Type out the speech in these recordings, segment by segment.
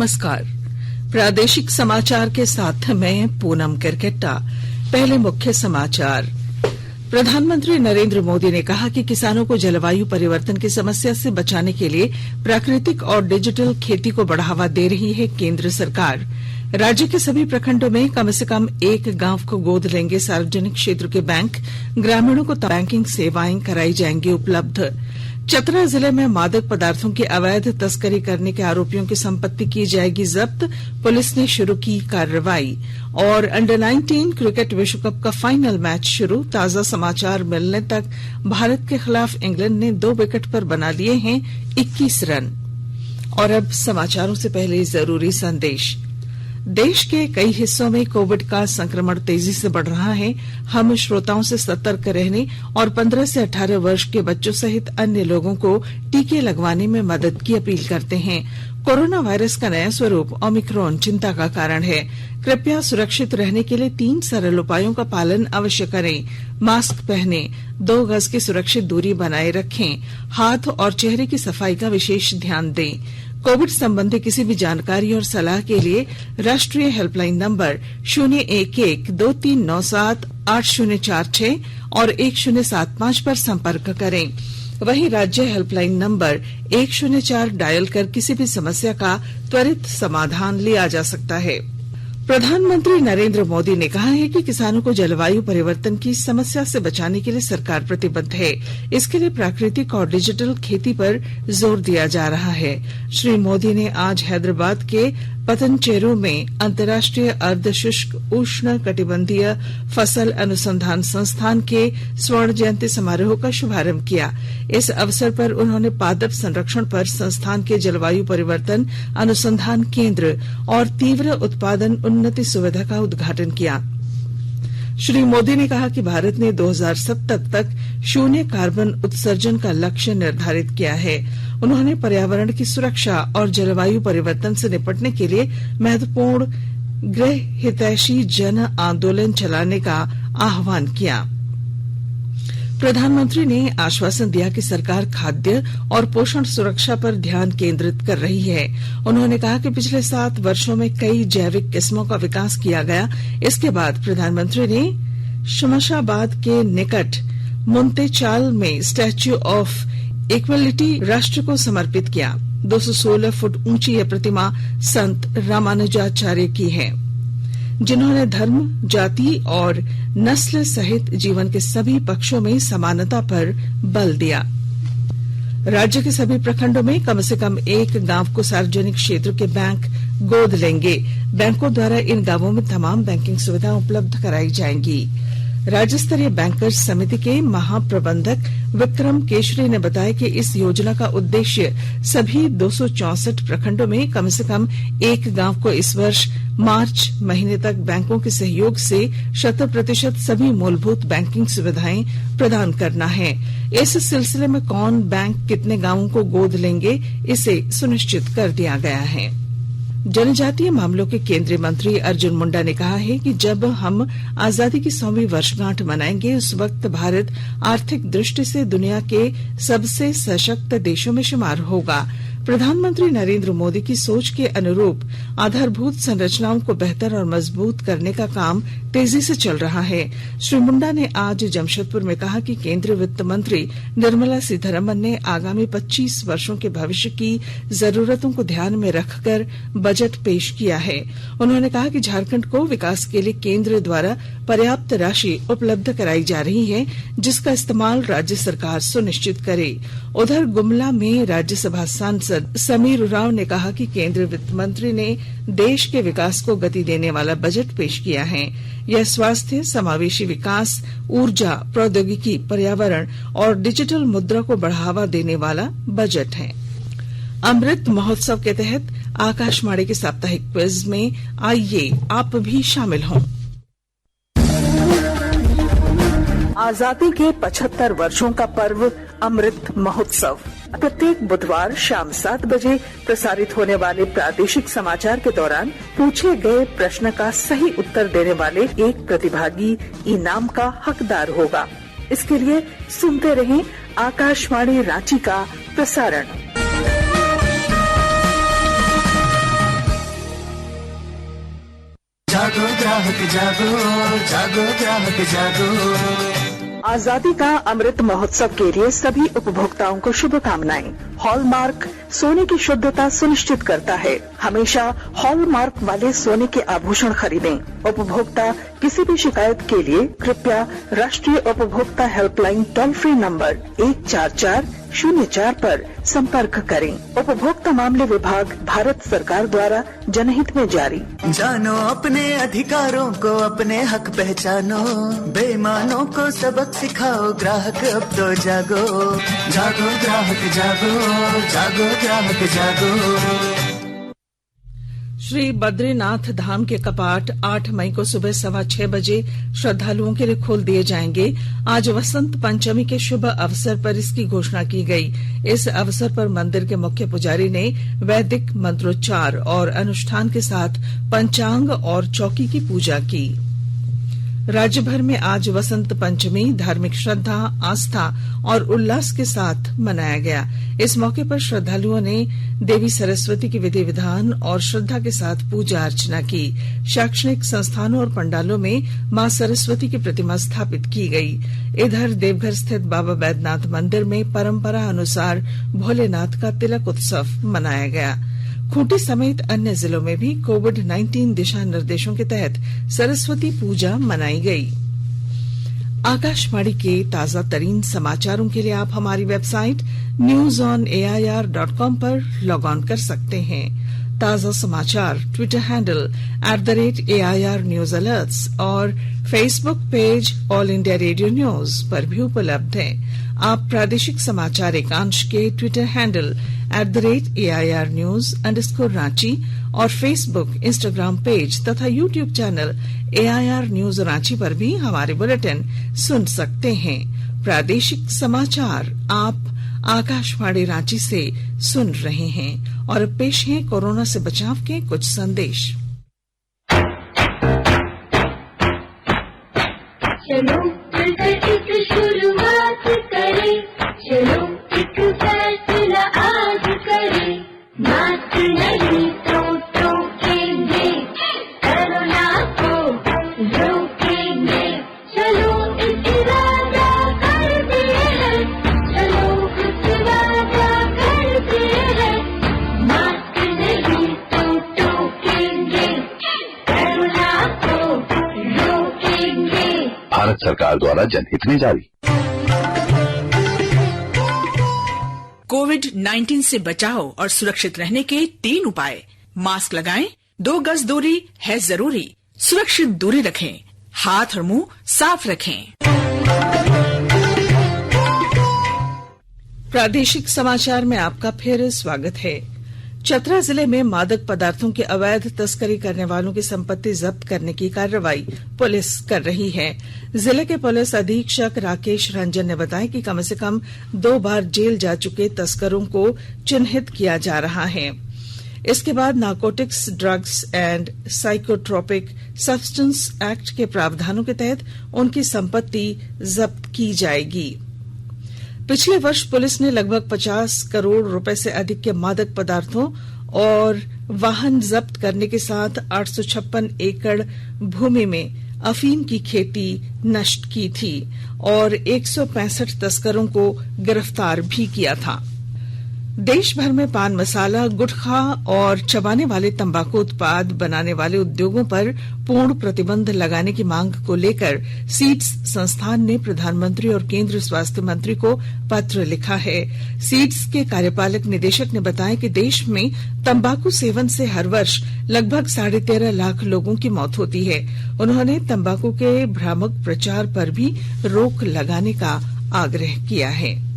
नमस्कार। प्रादेशिक समाचार के साथ मैं पूनम किरकेट्टा। पहले मुख्य समाचार। प्रधानमंत्री नरेंद्र मोदी ने कहा कि किसानों को जलवायु परिवर्तन की समस्या से बचाने के लिए प्राकृतिक और डिजिटल खेती को बढ़ावा दे रही है केंद्र सरकार। राज्य के सभी प्रखंडों में कम से कम एक गांव को गोद लेंगे सार्वजनिक क्षेत्र के बैंक। ग्रामीणों को बैंकिंग सेवाएं कराई जाएंगी उपलब्ध। चतरा जिले में मादक पदार्थों की अवैध तस्करी करने के आरोपियों की संपत्ति की जाएगी जब्त। पुलिस ने शुरू की कार्रवाई। और अंडर 19 क्रिकेट विश्व कप का फाइनल मैच शुरू। ताजा समाचार मिलने तक भारत के खिलाफ इंग्लैंड ने 2 विकेट पर बना लिए हैं 21 रन। और अब समाचारों से पहले जरूरी संदेश। देश के कई हिस्सों में कोविड का संक्रमण तेजी से बढ़ रहा है। हम श्रोताओं से सतर्क रहने और 15 से 18 वर्ष के बच्चों सहित अन्य लोगों को टीके लगवाने में मदद की अपील करते हैं। कोरोना वायरस का नया स्वरूप ओमिक्रॉन चिंता का कारण है। कृपया सुरक्षित रहने के लिए 3 सरल उपायों का पालन अवश्य करें। मास्क पहने, 2 गज की सुरक्षित दूरी बनाए रखें, हाथ और चेहरे की सफाई का विशेष ध्यान दें। कोविड संबंधी किसी भी जानकारी और सलाह के लिए राष्ट्रीय हेल्पलाइन नंबर 011-2397-8046 और 1075 पर संपर्क करें। वहीं राज्य हेल्पलाइन नंबर 104 डायल कर किसी भी समस्या का त्वरित समाधान लिया जा सकता है। प्रधानमंत्री नरेंद्र मोदी ने कहा है कि किसानों को जलवायु परिवर्तन की समस्या से बचाने के लिए सरकार प्रतिबद्ध है। इसके लिए प्राकृतिक और डिजिटल खेती पर जोर दिया जा रहा है। श्री मोदी ने आज हैदराबाद के पतनचेरू में अंतर्राष्ट्रीय अर्ध शुष्क उष्ण कटिबंधीय फसल अनुसंधान संस्थान के स्वर्ण जयंती समारोह का शुभारंभ किया। इस अवसर पर उन्होंने पादप संरक्षण पर संस्थान के जलवायु परिवर्तन अनुसंधान केंद्र और तीव्र उत्पादन उन्नति सुविधा का उद्घाटन किया। श्री मोदी ने कहा कि भारत ने 2070 तक 0 कार्बन उत्सर्जन का लक्ष्य निर्धारित किया है। उन्होंने पर्यावरण की सुरक्षा और जलवायु परिवर्तन से निपटने के लिए महत्वपूर्ण गृह हितैषी जन आंदोलन चलाने का आह्वान किया। प्रधानमंत्री ने आश्वासन दिया कि सरकार खाद्य और पोषण सुरक्षा पर ध्यान केंद्रित कर रही है। उन्होंने कहा कि पिछले 7 वर्षों में कई जैविक किस्मों का विकास किया गया। इसके बाद प्रधानमंत्री ने शमशाबाद के निकट मुंतेचाल में स्टैच्यू ऑफ इक्वलिटी राष्ट्र को समर्पित किया। 216 फुट ऊंची यह प्रतिमा संत रामानुजाचार्य की है, जिन्होंने धर्म, जाति और नस्ल सहित जीवन के सभी पक्षों में समानता पर बल दिया। राज्य के सभी प्रखंडों में कम से कम एक गांव को सार्वजनिक क्षेत्र के बैंक गोद लेंगे। बैंकों द्वारा इन गांवों में तमाम बैंकिंग सुविधाएं उपलब्ध कराई जाएंगी। राज्य स्तरीय बैंकर्स समिति के महाप्रबंधक विक्रम केशरी ने बताया कि इस योजना का उद्देश्य सभी 264 प्रखंडों में कम से कम एक गांव को इस वर्ष मार्च महीने तक बैंकों के सहयोग से 100% सभी मूलभूत बैंकिंग सुविधाएं प्रदान करना है। इस सिलसिले में कौन बैंक कितने गांवों को गोद लेंगे, इसे सुनिश्चित कर दिया गया है। जनजातीय मामलों के केंद्रीय मंत्री अर्जुन मुंडा ने कहा है कि जब हम आजादी की 100वीं वर्षगांठ मनाएंगे, उस वक्त भारत आर्थिक दृष्टि से दुनिया के सबसे सशक्त देशों में शुमार होगा। प्रधानमंत्री नरेंद्र मोदी की सोच के अनुरूप आधारभूत संरचनाओं को बेहतर और मजबूत करने का काम तेजी से चल रहा है। श्री मुंडा ने आज जमशेदपुर में कहा कि केंद्रीय वित्त मंत्री निर्मला सीतारमण ने आगामी 25 वर्षों के भविष्य की जरूरतों को ध्यान में रखकर बजट पेश किया है। उन्होंने कहा कि झारखंड को विकास के लिए केंद्र द्वारा पर्याप्त राशि उपलब्ध कराई जा रही है, जिसका इस्तेमाल राज्य सरकार सुनिश्चित करे। उधर गुमला में राज्यसभा सांसद समीर उरांव ने कहा कि केंद्रीय वित्त मंत्री ने देश के विकास को गति देने वाला बजट पेश किया है। यह स्वास्थ्य, समावेशी विकास, ऊर्जा, प्रौद्योगिकी, पर्यावरण और डिजिटल मुद्रा को बढ़ावा देने वाला बजट है। अमृत महोत्सव के तहत आकाशवाणी के साप्ताहिक क्विज में आइए आप भी शामिल हों। आजादी के 75 वर्षों का पर्व अमृत महोत्सव प्रत्येक बुधवार शाम 7 बजे प्रसारित होने वाले प्रादेशिक समाचार के दौरान पूछे गए प्रश्न का सही उत्तर देने वाले एक प्रतिभागी इनाम का हकदार होगा। इसके लिए सुनते रहें आकाशवाणी रांची का प्रसारण। जागो ग्राहक जागो, जागो ग्राहक जागो। आजादी का अमृत महोत्सव के लिए सभी उपभोक्ताओं को शुभकामनाएं। हॉलमार्क सोने की शुद्धता सुनिश्चित करता है। हमेशा हॉलमार्क वाले सोने के आभूषण खरीदें। उपभोक्ता किसी भी शिकायत के लिए कृपया राष्ट्रीय उपभोक्ता हेल्पलाइन टोल फ्री नंबर 14404 पर संपर्क करें। उपभोक्ता मामले विभाग, भारत सरकार द्वारा जनहित में जारी। जानो अपने अधिकारों को, अपने हक पहचानो, बेईमानों को सबक सिखाओ, ग्राहक अब तो जागो, जागो ग्राहक जागो, जागो ग्राहक जागो। श्री बद्रीनाथ धाम के कपाट 8 मई को सुबह 6:15 बजे श्रद्धालुओं के लिए खोल दिए जाएंगे। आज वसंत पंचमी के शुभ अवसर पर इसकी घोषणा की गई। इस अवसर पर मंदिर के मुख्य पुजारी ने वैदिक मंत्रोच्चार और अनुष्ठान के साथ पंचांग और चौकी की पूजा की। राज्य भर में आज वसंत पंचमी धार्मिक श्रद्धा, आस्था और उल्लास के साथ मनाया गया। इस मौके पर श्रद्धालुओं ने देवी सरस्वती की विधि विधान और श्रद्धा के साथ पूजा अर्चना की। शैक्षणिक संस्थानों और पंडालों में मां सरस्वती की प्रतिमा स्थापित की गई। इधर देवघर स्थित बाबा बैद्यनाथ मंदिर में परंपरा अनुसार भोलेनाथ का तिलक उत्सव मनाया गया। खूंटी समेत अन्य जिलों में भी कोविड-19 दिशा निर्देशों के तहत सरस्वती पूजा मनाई गई। आकाशवाणी के ताजा तरीन समाचारों के लिए आप हमारी वेबसाइट newsonair.com पर लॉग ऑन कर सकते हैं। ताजा समाचार Twitter handle @AIR News Alerts और Facebook page all India radio news पर भी उपलब्ध हैं। आप प्रादेशिक समाचार एकांश के ट्विटर हैंडल @AIR News_Ranchi और फेसबुक, इंस्टाग्राम पेज तथा YouTube channel AIR News Ranchi पर भी हमारे बुलेटिन सुन सकते हैं। प्रादेशिक समाचार आप आकाशवाणी रांची से सुन रहे हैं और अब पेश है कोरोना से बचाव के कुछ संदेश। चलो मिलकर एक शुरुआत करें, चलो एक फैसला आज करें, मास्क नहीं तो टोकेंगे, कोरोना को रोकेंगे, चलो एक इरादा करते हैं, चलो कुछ वादा करते हैं, मास्क नहीं तो टोकेंगे, कोरोना को रोकेंगे। भारत सरकार द्वारा जनहित में जारी। कोविड-19 से बचाव और सुरक्षित रहने के 3 उपाय। मास्क लगाएं, 2 गज दूरी है जरूरी, सुरक्षित दूरी रखें, हाथ और मुंह साफ रखें। प्रादेशिक समाचार में आपका फिर स्वागत है। चतरा जिले में मादक पदार्थों की अवैध तस्करी करने वालों की संपत्ति जब्त करने की कार्रवाई पुलिस कर रही है। जिले के पुलिस अधीक्षक राकेश रंजन ने बताया कि कम से कम 2 बार जेल जा चुके तस्करों को चिन्हित किया जा रहा है। इसके बाद narcotics, drugs and psychotropic substance act के प्रावधानों के तहत उनकी संपत्ति जब्त की जाएगी। पिछले वर्ष पुलिस ने लगभग 50 करोड़ रुपए से अधिक के मादक पदार्थों और वाहन जब्त करने के साथ 856 एकड़ भूमि में अफीम की खेती नष्ट की थी और 165 तस्करों को गिरफ्तार भी किया था। देश भर में पान मसाला, गुटखा और चबाने वाले तंबाकू उत्पाद बनाने वाले उद्योगों पर पूर्ण प्रतिबंध लगाने की मांग को लेकर सीड्स संस्थान ने प्रधानमंत्री और केंद्रीय स्वास्थ्य मंत्री को पत्र लिखा है। सीड्स के कार्यपालक निदेशक ने बताया कि देश में तंबाकू सेवन से हर वर्ष लगभग 13.5 लाख लोगों की मौत होती है। उन्होंने तंबाकू के भ्रामक प्रचार पर भी रोक लगाने का आग्रह किया है।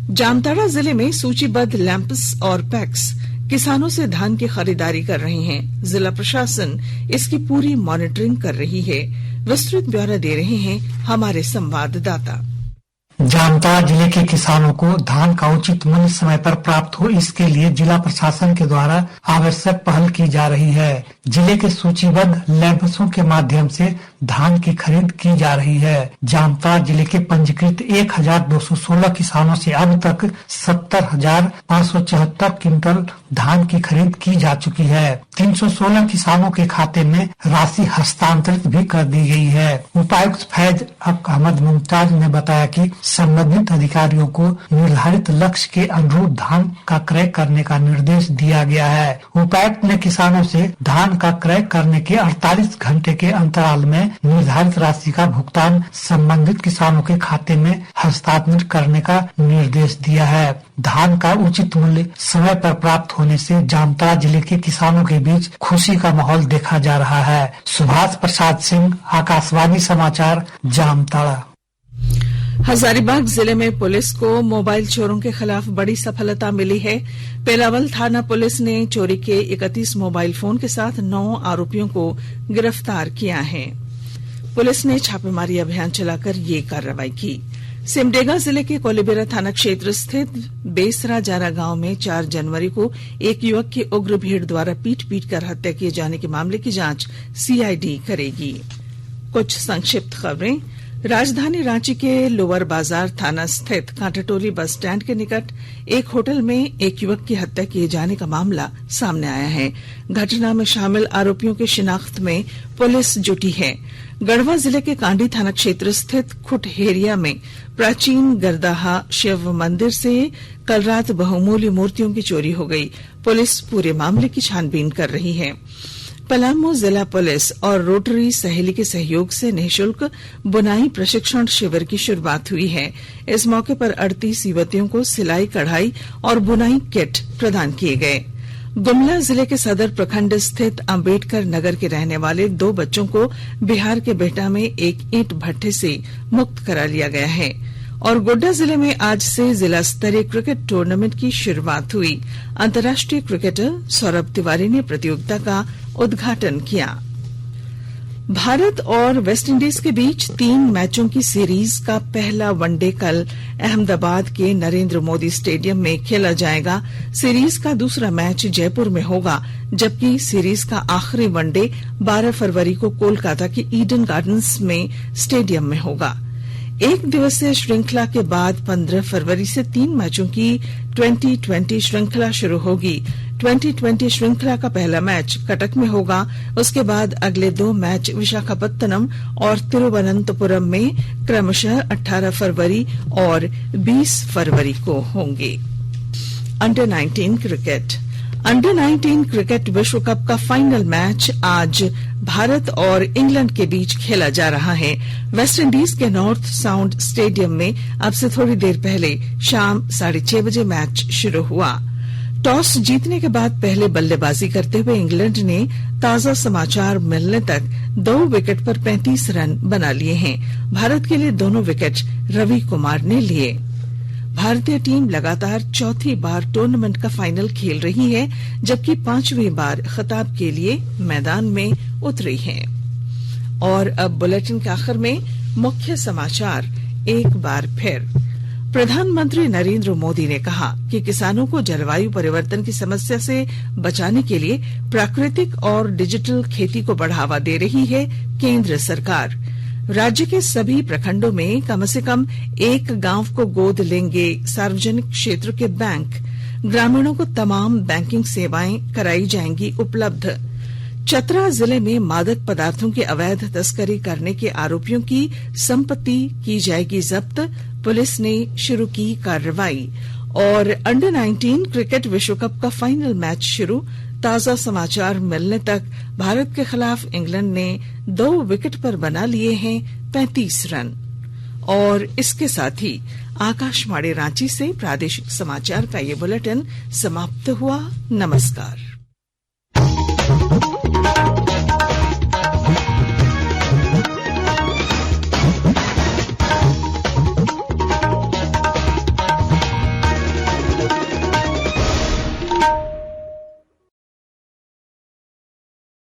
जामताड़ा जिले में सूचीबद्ध लैंप्स और पैक्स किसानों से धान की खरीदारी कर रहे हैं। जिला प्रशासन इसकी पूरी मॉनिटरिंग कर रही है। विस्तृत ब्यौरा दे रहे हैं हमारे संवाददाता। जामताड़ा जिले के किसानों को धान का उचित मूल्य समय पर प्राप्त हो, इसके लिए जिला प्रशासन के द्वारा आवश्यक पहल की जा रही है। जिले के सूचीबद्ध लैंप्सों के माध्यम से धान की खरीद की जा रही है। जामताड़ा जिले के पंजीकृत 1216 किसानों से अब तक 70,574 क्विंटल धान की खरीद की जा चुकी है। 316 किसानों के खाते में राशि हस्तांतरित भी कर दी गई है। उपायुक्त फैज अहमद मुमताज ने बताया कि संबंधित अधिकारियों को निर्धारित लक्ष्य के अनुरूप धान का क्रय करने का निर्देश दिया गया है। उपायुक्त ने किसानों से धान का क्रय करने के 48 घंटे के अंतराल में निर्धारित राशि का भुगतान संबंधित किसानों के खाते में हस्तांतरित करने का निर्देश दिया है। धान का उचित मूल्य समय पर प्राप्त होने से जामताड़ा जिले के किसानों के बीच खुशी का माहौल देखा जा रहा है। सुभाष प्रसाद सिंह, आकाशवाणी समाचार, जामताड़ा। हजारीबाग जिले में पुलिस को मोबाइल चोरों के खिलाफ बड़ी सफलता मिली है। पेलावल थाना पुलिस ने चोरी के 31 मोबाइल फोन के साथ 9 आरोपियों को गिरफ्तार किया है। पुलिस ने छापेमारी अभियान चलाकर ये कार्रवाई की। सिमडेगा जिले के कोलेबिरा थाना क्षेत्र स्थित बेसरा जारा गांव में 4 जनवरी को एक युवक की उग्र भीड़ द्वारा पीट कर हत्या किए जाने के मामले की जांच सीआईडी करेगी। कुछ संक्षिप्त खबरें। राजधानी रांची के लोअर बाजार थाना स्थित कांटाटोली बस स्टैंड के निकट एक होटल में एक युवक की हत्या किए जाने का मामला सामने आया है। घटना में शामिल आरोपियों की शिनाख्त में पुलिस जुटी है। गढ़वा जिले के कांडी थाना क्षेत्र स्थित खुटहेरिया में प्राचीन गरदाहा शिव मंदिर से कल रात बहुमूल्य मूर्तियों की चोरी हो गई। पुलिस पूरे मामले की छानबीन कर रही है। पलामू जिला पुलिस और रोटरी सहेली के सहयोग से निःशुल्क बुनाई प्रशिक्षण शिविर की शुरुआत हुई है। इस मौके पर 38 युवतियों को सिलाई, कढ़ाई और बुनाई किट प्रदान किए गए। गुमला जिले के सदर प्रखंड स्थित अंबेडकर नगर के रहने वाले 2 बच्चों को बिहार के बेहटा में एक ईंट भट्ठे से मुक्त करा लिया गया है। और गोड्डा जिले में आज से जिला स्तरीय क्रिकेट टूर्नामेंट की शुरुआत हुई। अंतर्राष्ट्रीय क्रिकेटर सौरभ तिवारी ने प्रतियोगिता का उद्घाटन किया। भारत और वेस्टइंडीज के बीच 3 मैचों की सीरीज का पहला वनडे कल अहमदाबाद के नरेंद्र मोदी स्टेडियम में खेला जाएगा। सीरीज का दूसरा मैच जयपुर में होगा, जबकि सीरीज का आखिरी वनडे 12 फरवरी को कोलकाता के ईडन गार्डन्स में स्टेडियम में होगा। एक दिवसीय श्रृंखला के बाद 15 फरवरी से 3 मैचों की 2020 श्रृंखला शुरू होगी। 2020 श्रृंखला का पहला मैच कटक में होगा। उसके बाद अगले 2 मैच विशाखापत्तनम और तिरुवनंतपुरम में क्रमशः 18 फरवरी और 20 फरवरी को होंगे। Under 19 cricket. अंडर 19 क्रिकेट विश्व कप का फाइनल मैच आज भारत और इंग्लैंड के बीच खेला जा रहा है। वेस्टइंडीज के नॉर्थ साउंड स्टेडियम में अब से थोड़ी देर पहले शाम 6:30 बजे मैच शुरू हुआ। टॉस जीतने के बाद पहले बल्लेबाजी करते हुए इंग्लैंड ने ताजा समाचार मिलने तक 2 विकेट पर 35 रन बना लिए हैं। भारत के लिए दोनों विकेट रवि कुमार ने लिए। भारतीय टीम लगातार चौथी बार टूर्नामेंट का फाइनल खेल रही है, जबकि 5वीं बार खिताब के लिए मैदान में उतरी है। और अब बुलेटिन के आखिर में मुख्य समाचार एक बार फिर। प्रधानमंत्री नरेंद्र मोदी ने कहा कि किसानों को जलवायु परिवर्तन की समस्या से बचाने के लिए प्राकृतिक और डिजिटल खेती को बढ़ावा दे रही है केंद्र सरकार। राज्य के सभी प्रखंडों में कम से कम एक गांव को गोद लेंगे सार्वजनिक क्षेत्र के बैंक। ग्रामीणों को तमाम बैंकिंग सेवाएं कराई जाएंगी उपलब्ध। चतरा जिले में मादक पदार्थों की अवैध तस्करी करने के आरोपियों की संपत्ति की जाएगी जब्त। पुलिस ने शुरू की कार्रवाई। और अंडर 19 क्रिकेट विश्व कप का फाइनल मैच शुरू। ताजा समाचार मिलने तक भारत के खिलाफ इंग्लैंड ने 2 विकेट पर बना लिए हैं 35 रन। और इसके साथ ही आकाशवाणी रांची से प्रादेशिक समाचार का ये बुलेटिन समाप्त हुआ। नमस्कार।